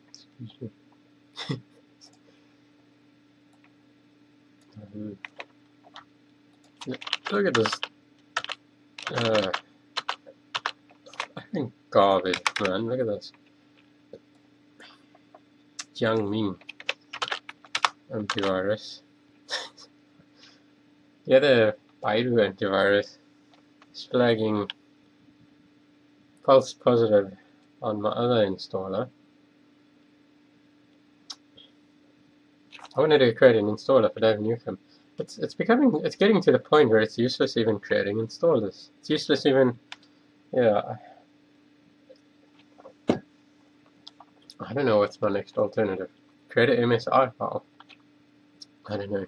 Excuse me. Look at this. Fucking garbage, man. Look at this. Jiangming antivirus. The other Baidu antivirus is flagging false positive on my other installer. I wanted to create an installer for Dev Newcomb. It's getting to the point where it's useless even creating installers. It's useless even, yeah. I don't know what's my next alternative. Create an MSI file. I don't know.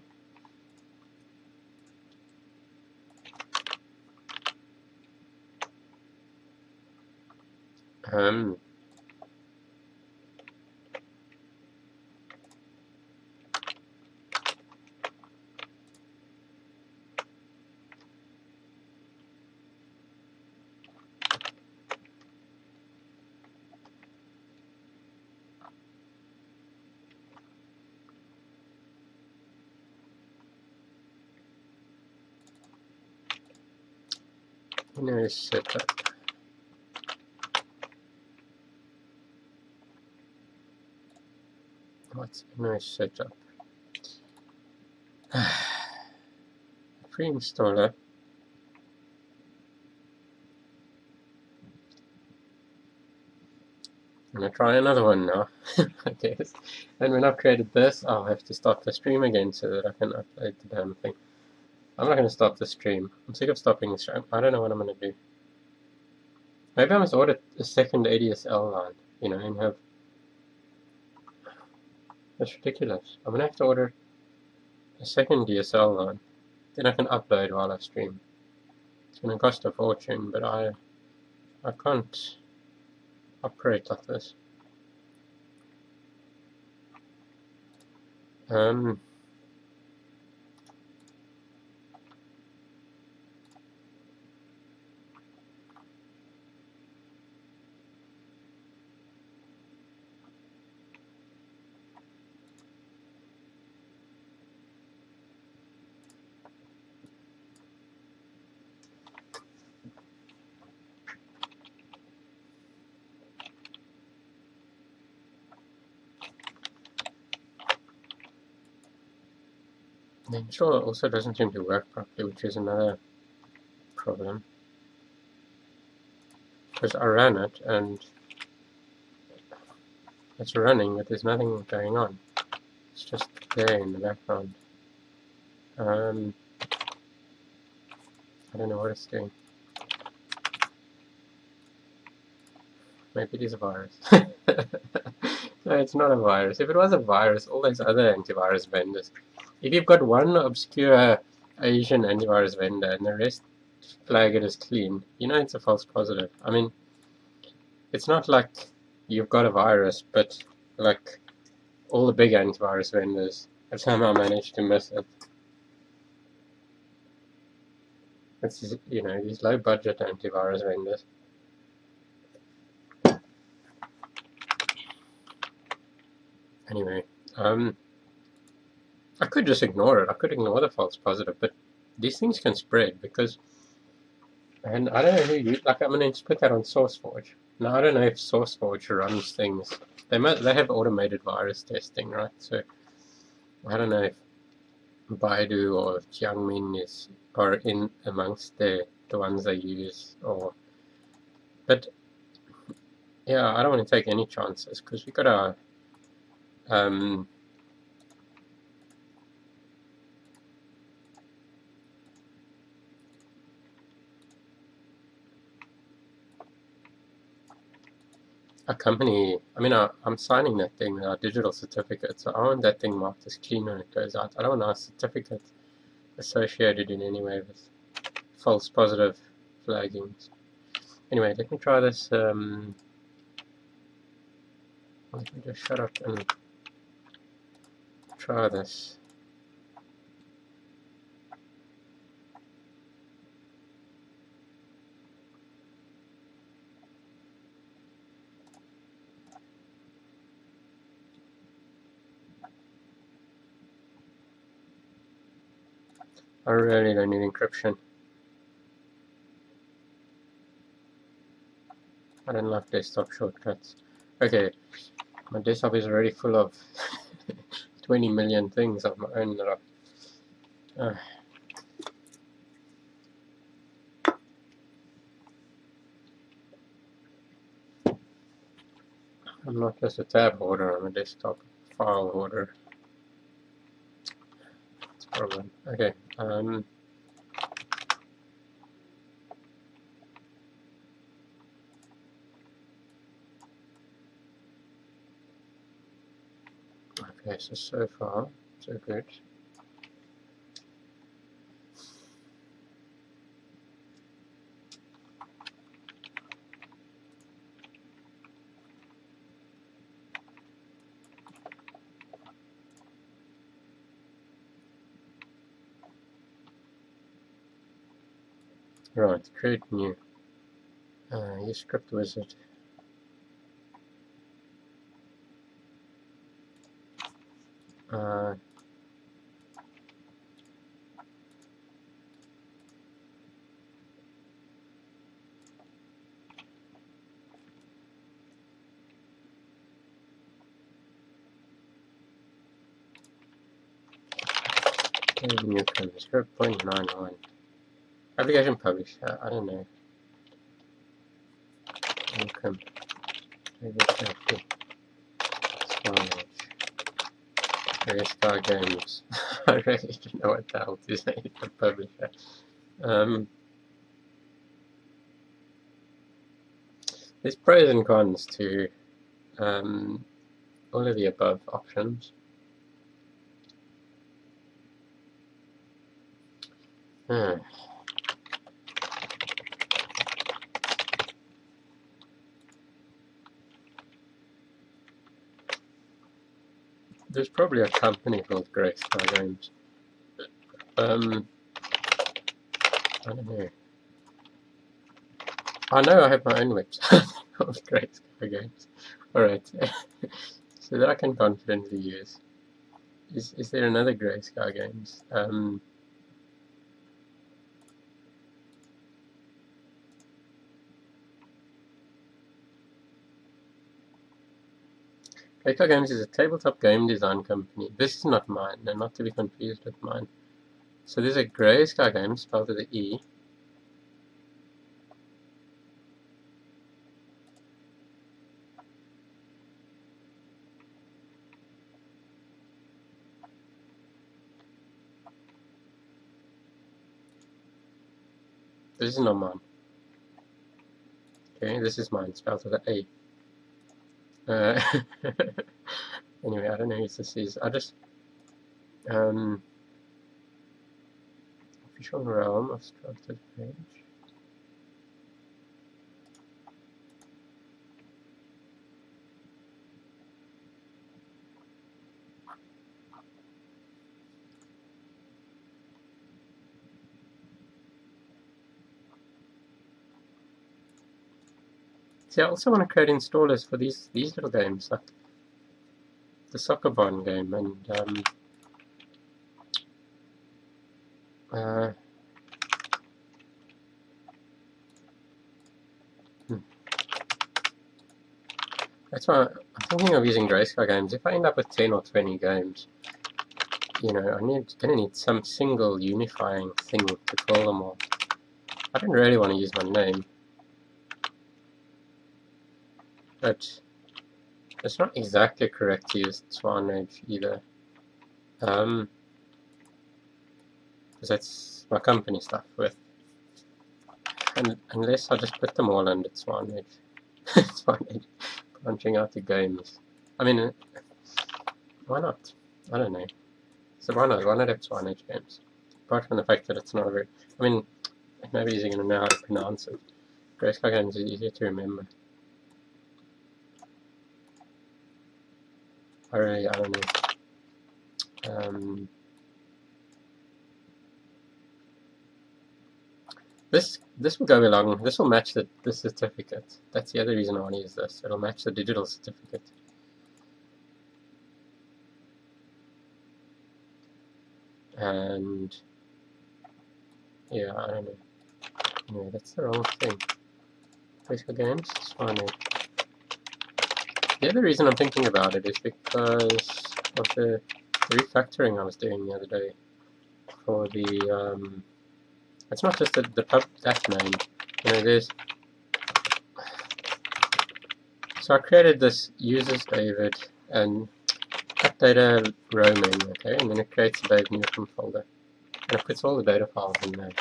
Windows setup. What's Windows setup? Free installer. I'm gonna try another one now, I guess. And when I've created this, I'll have to stop the stream again so that I can upload the damn thing. I'm not gonna stop the stream. I'm sick of stopping the stream. I don't know what I'm gonna do. Maybe I must order a second ADSL line, you know, and have... That's ridiculous. I'm gonna have to order a second DSL line. Then I can upload while I stream. It's gonna cost a fortune, but I can't operate like this. The installer also doesn't seem to work properly, which is another problem. Because I ran it and it's running, but there's nothing going on. It's just there in the background. I don't know what it's doing. Maybe it is a virus. No, it's not a virus. If it was a virus, all those other antivirus vendors, if you've got one obscure Asian antivirus vendor and the rest flag it as clean, you know it's a false positive. I mean, it's not like you've got a virus, but like all the big antivirus vendors have somehow managed to miss it. It's, you know, these low budget antivirus vendors. Anyway, I could just ignore it. I could ignore the false positive, but these things can spread because, and I don't know who you, like, I'm going to just put that on SourceForge. Now, I don't know if SourceForge runs things. They have automated virus testing, right? So I don't know if Baidu or Jiangming are in amongst the ones they use, or, but yeah, I don't want to take any chances because we got our a company. I mean, I'm signing that thing, our digital certificate, so I want that thing marked as clean when it goes out. I don't want our certificate associated in any way with false positive flaggings. Anyway, let me try this. Let me just shut up and try this. I really don't need encryption. I don't like desktop shortcuts. Okay, my desktop is already full of 20 million things of my own that I'm not just a tab holder, I'm a desktop file holder. That's a problem. Okay, okay, so far, so good. Right, create new. Use script wizard. New command 0.91. Application publisher, I don't know. Welcome. Star Games. I really don't know what the hell to say to publisher. There's pros and cons to all of the above options. There's probably a company called Star Games. I don't know. I know I have my own website called Star Games. Alright. So that I can confidently use. Is there another Star Games? Star Games is a tabletop game design company. This is not mine, and not to be confused with mine. So there's a Star Games spelled with an E. This is not mine. Okay, this is mine, spelled with an A. Anyway, I don't know who this is. I just official realm of structured page. See, I also want to create installers for these little games, like the soccer barn game and that's why I'm thinking of using Grayscale games. If I end up with 10 or 20 games, you know, gonna need some single unifying thing to call them all. I don't really want to use my name, but it's not exactly correct to use Swanage either, because that's my company stuff with. And unless I just put them all under Swanage, Swanage branching out to games. I mean, why not? I don't know. So why not? Why not have Swanage games? Apart from the fact that it's not very. I mean, maybe you're going to know how to pronounce it. Grayscale games is easier to remember. I don't know. This will go along. This will match the certificate. That's the other reason I want to use this. It'll match the digital certificate. And Yeah, I don't know. No, that's the wrong thing. Basic games, it's fine. The other reason I'm thinking about it is because of the refactoring I was doing the other day for the it's not just the pub that name. You know, there's so I created this users David and cut data roaming, okay, and then it creates a Dave Newcomb folder and it puts all the data files in there.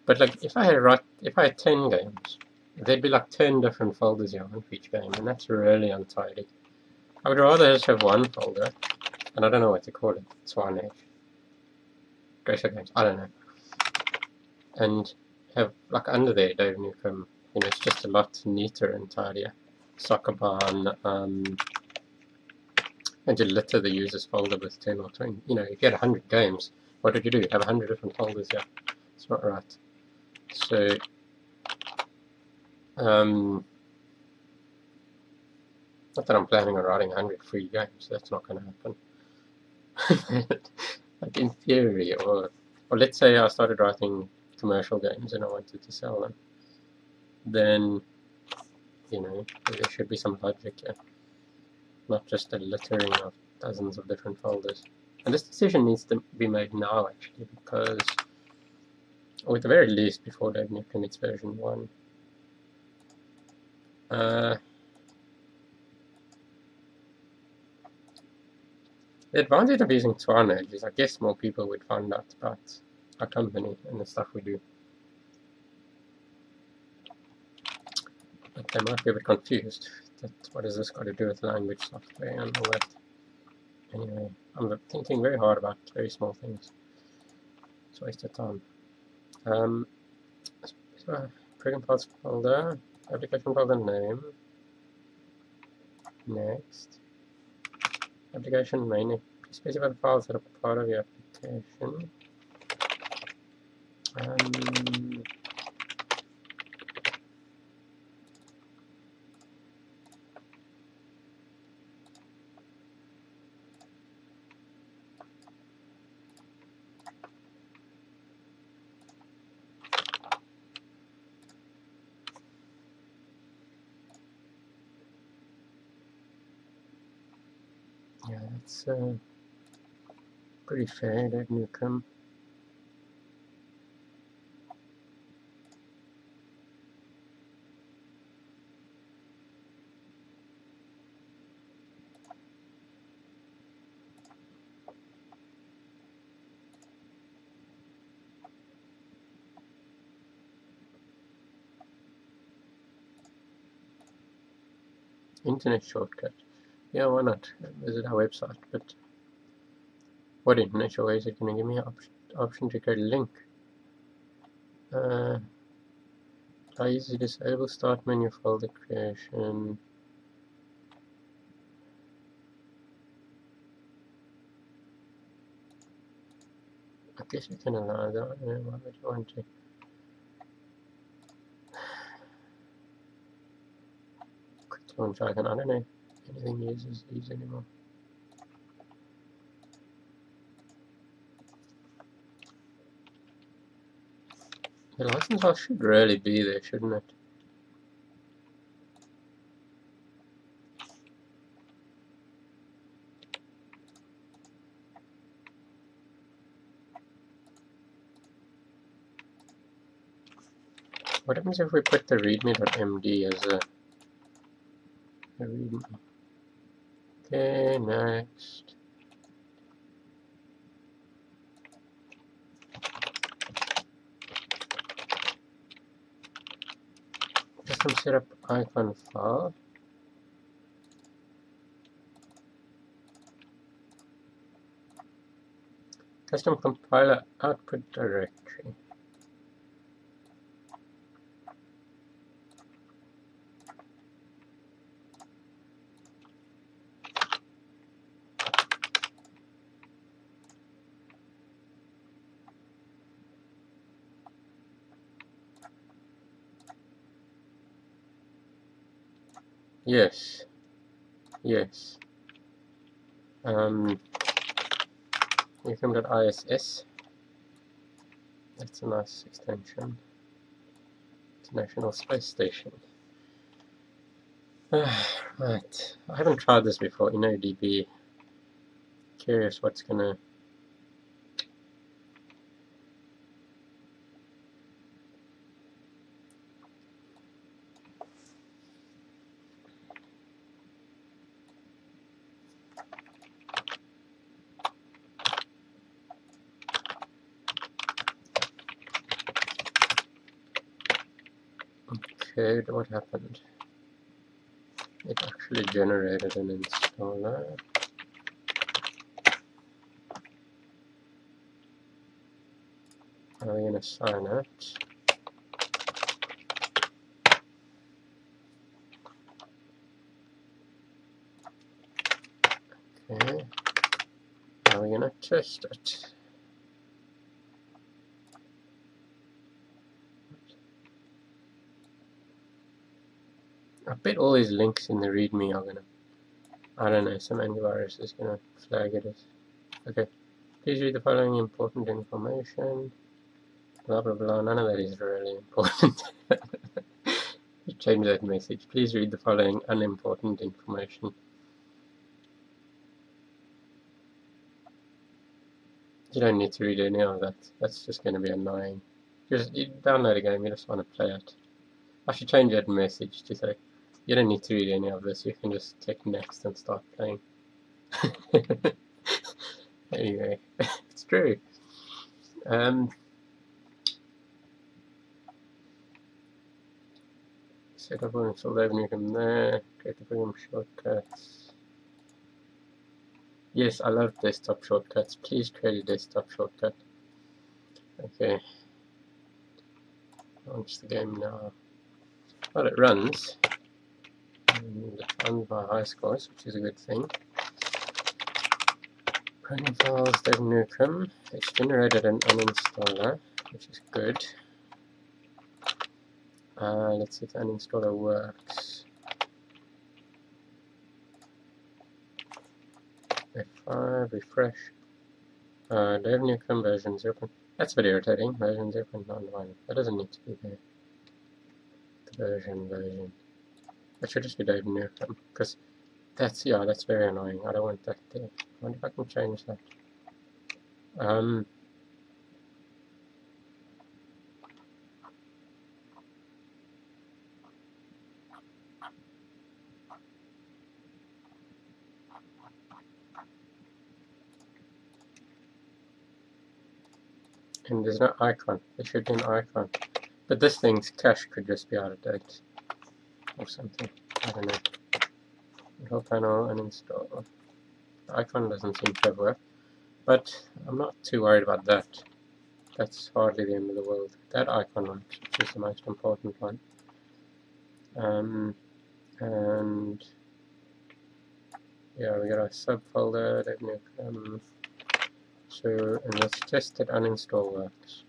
But like if I had 10 games, there'd be like 10 different folders here on each game, and that's really untidy. I would rather just have one folder, and I don't know what to call it. Swan Edge, Gracia Games, I don't know, and have like under there Dave Newcomb. You know, it's just a lot neater and tidier. Soccer Barn, and you litter the users folder with 10 or 20. You know, if you had 100 games, what did you do? You have 100 different folders here. It's not right. So, not that I'm planning on writing 100 free games. That's not going to happen. Like in theory, or let's say I started writing commercial games and I wanted to sell them, then, you know, there should be some logic here, not just a littering of dozens of different folders. And this decision needs to be made now, actually, because, or at the very least, before Dave Newcomb commits version 1. The advantage of using Twarnage is I guess more people would find out about our company and the stuff we do. But they might be a bit confused. That what has this got to do with language software and all that? Anyway, I'm thinking very hard about very small things. It's a waste of time. So, program files folder, application folder name. Next. Application main. Specify the files that are part of your application. Yeah, that's pretty fair, Dave Newcomb. Internet shortcut. Yeah, why not? Visit our website. But what internet way is it going to give me an option to create a link? I easily disable start menu folder creation. I guess we can allow that. Why would you want to? Quick launch icon. I don't know if anything uses these anymore. The license file should really be there, shouldn't it? What happens if we put the readme.md as a readme? Okay, next. Custom setup icon file. Custom compiler output directory. Yes. Yes. Newcomb.iss. That's a nice extension. International Space Station. Right, I haven't tried this before, InnoDB. Curious what's gonna... Okay, what happened? It actually generated an installer. Are we going to sign it? Okay. Are we going to test it? I bet all these links in the README are going to... I don't know, some antivirus is going to flag it as... Okay. Please read the following important information. Blah blah blah. None of that is really important. Change that message. Please read the following unimportant information. You don't need to read any of that. That's just going to be annoying. Just you download a game, you just want to play it. I should change that message to say, you don't need to read any of this, you can just click next and start playing. Anyway, it's true. Set up and install Avenue from there, create the program shortcuts. Yes, I love desktop shortcuts. Please create a desktop shortcut. Okay. Launch the game now. Well, it runs. And it runs by high scores, which is a good thing. Running files, Dev Nukem. It's generated an uninstaller, which is good. Let's see if the uninstaller works. F5, refresh. Dev Nukem version 0. That's a bit irritating. Version 0.91. That doesn't need to be there. The version. That should just be Dev Nukem, because that's very annoying. I don't want that there. I wonder if I can change that. And there's no icon. There should be an icon. But this thing's cache could just be out of date. Or something. I don't know. Control panel and install. The icon doesn't seem to have worked. But I'm not too worried about that. That's hardly the end of the world. That icon works, which is the most important one. And yeah, we got a subfolder, Dev Nukem. So, and let's test that uninstall works.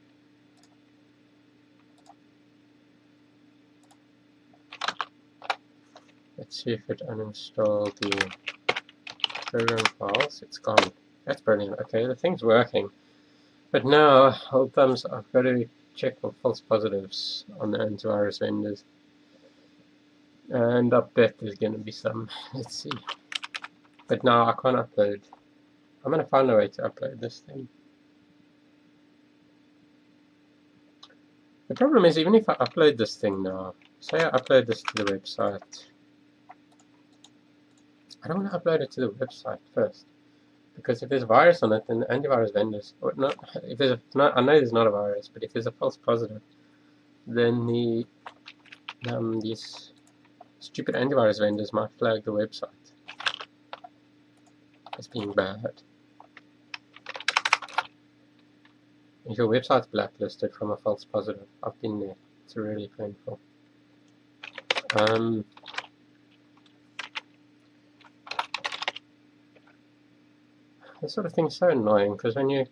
Let's see if it uninstalled the program files. It's gone. That's brilliant. Okay, the thing's working. But now, old thumbs, I've got to check for false positives on the antivirus vendors. And I bet there's going to be some. Let's see. But now I can't upload. I'm going to find a way to upload this thing. The problem is, even if I upload this thing now, say I upload this to the website, I don't want to upload it to the website first. Because if there's a virus on it, then the antivirus vendors, or not, if there's I know there's not a virus, but if there's a false positive, then these stupid antivirus vendors might flag the website as being bad. If your website's blacklisted from a false positive, I've been there. It's really painful. This sort of thing's so annoying because when you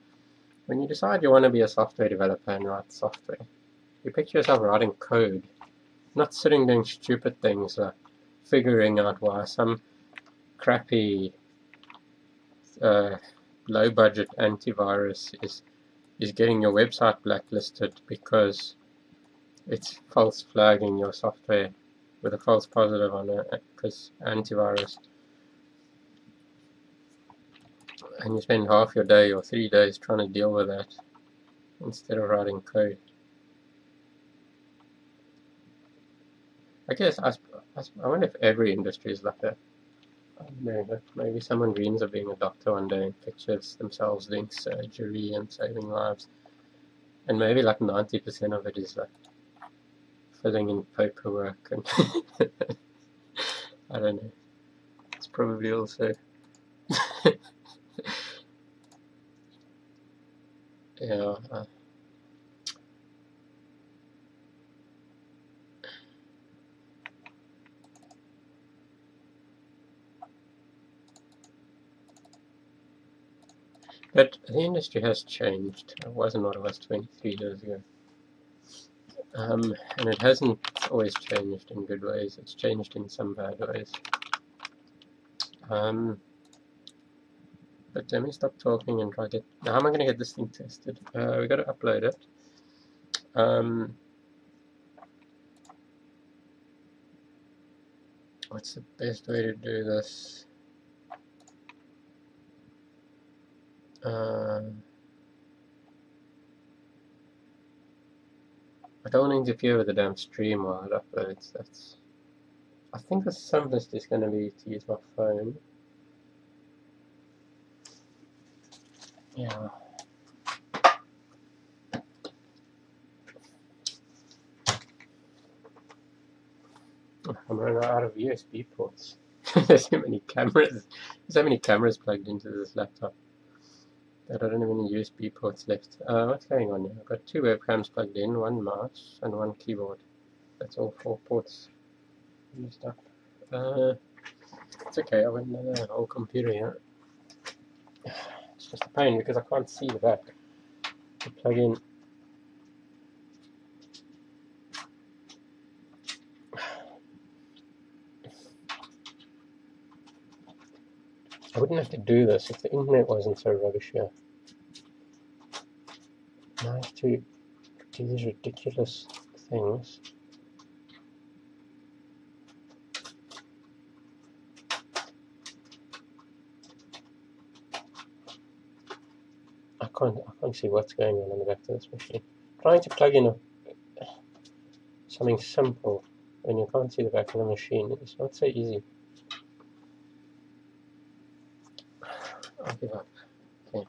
decide you want to be a software developer and write software, you picture yourself writing code, not sitting doing stupid things like figuring out why some crappy low-budget antivirus is is getting your website blacklisted because it's false flagging your software with a false positive on it because antivirus, and you spend half your day or 3 days trying to deal with that instead of writing code. I guess I wonder if every industry is like that. Maybe someone dreams of being a doctor one day and pictures themselves doing surgery and saving lives, and maybe like 90% of it is like filling in paperwork and I don't know. It's probably also yeah. But the industry has changed. It wasn't what it was 23 years ago. And it hasn't always changed in good ways. It's changed in some bad ways. But let me stop talking and try to get... Now, how am I going to get this thing tested? We've got to upload it. What's the best way to do this? I don't want to interfere with the damn stream while it uploads. I think the simplest is going to be to use my phone. Yeah. I'm running out of USB ports. There's so many cameras. There's so many cameras plugged into this laptop that I don't have any USB ports left. What's going on here? I've got 2 webcams plugged in, 1 mouse and 1 keyboard. That's all 4 ports used up. It's okay, I went another whole computer here. It's just a pain because I can't see the back to plug in. I wouldn't have to do this if the internet wasn't so rubbish here. Now I have to do these ridiculous things. I can't see what's going on the back of this machine. Trying to plug in something simple when you can't see the back of the machine is not so easy. I'll give up. Okay.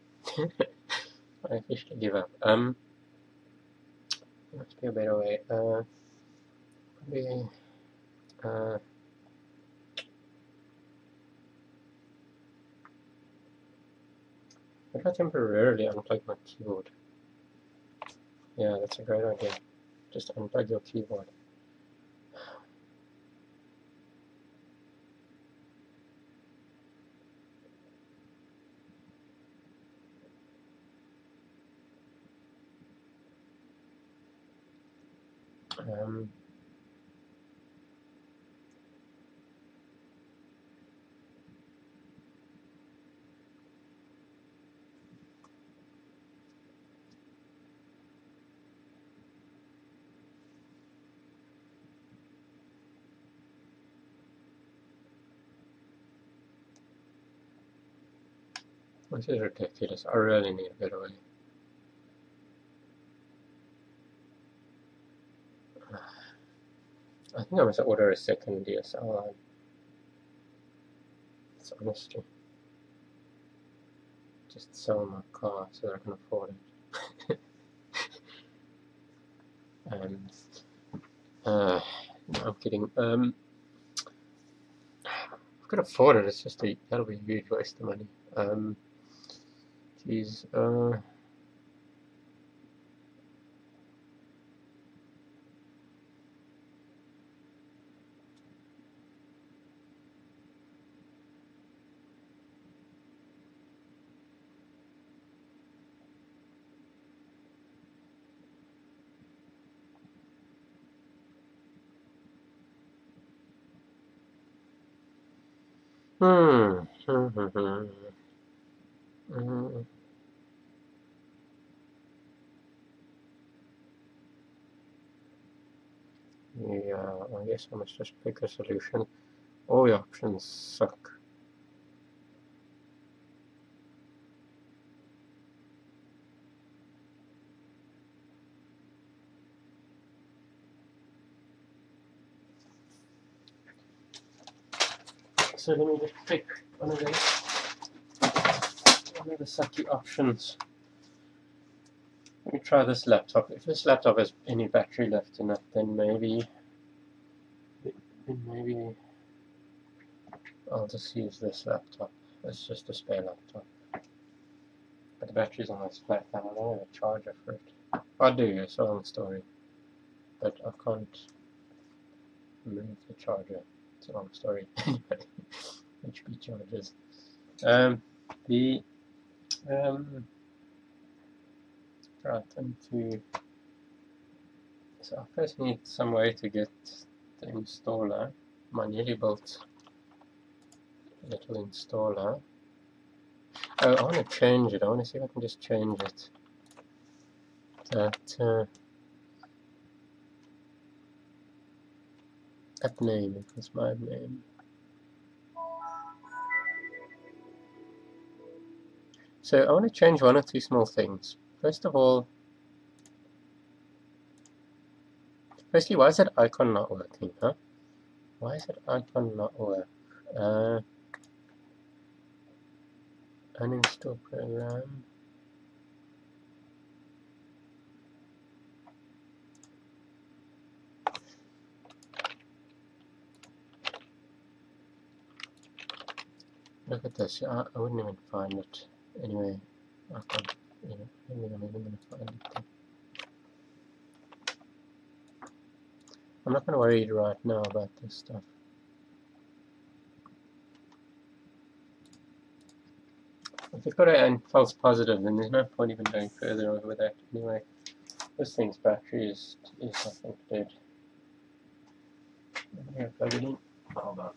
I officially give up. Must be a better way. Probably, if I temporarily unplug my keyboard. Yeah, that's a great idea. Just unplug your keyboard. This is ridiculous. I really need a better way. I think I must order a second DSL line. It's honesty. Just sell my car so that I can afford it. No, I'm kidding. I've got to afford it. It's just that'll be a huge waste of money. Geez. Yeah, I guess I must just pick a solution. All the options suck. So let me just pick one of the sucky options. Let me try this laptop. If this laptop has any battery left in it, then maybe I'll just use this laptop. It's just a spare laptop. But the battery's almost flat now. I don't have a charger for it. I do, it's a long story. But I can't move the charger. It's a long story. Anyway, HP chargers. Right, into. So I first need some way to get the installer, my nearly built little installer. Oh, I want to change it. I want to see if I can just change it. That name equals my name. So I want to change one or two small things. Firstly, why is that icon not working, huh? Why is that icon not work? Uninstall program. Look at this. I wouldn't even find it. Anyway, I can't. I don't think I'm even going to find it. I'm not going to worry right now about this stuff. If you've got a false positive, then there's no point even going further over with that. Anyway, this thing's battery is I think dead. I'm going to plug it in. Hold on.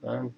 Um,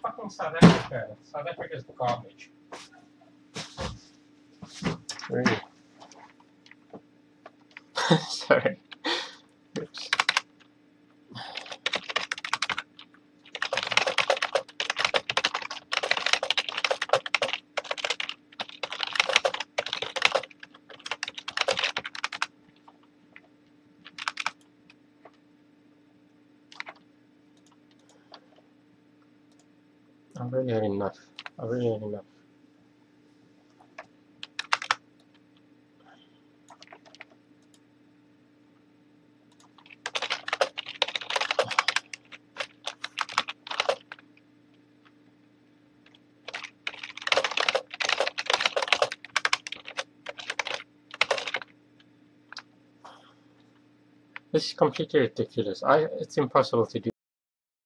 Fucking South Africa. South Africa's garbage. Really? Sorry. Oops. I've really had enough. I've really had enough. This is completely ridiculous. It's impossible to do.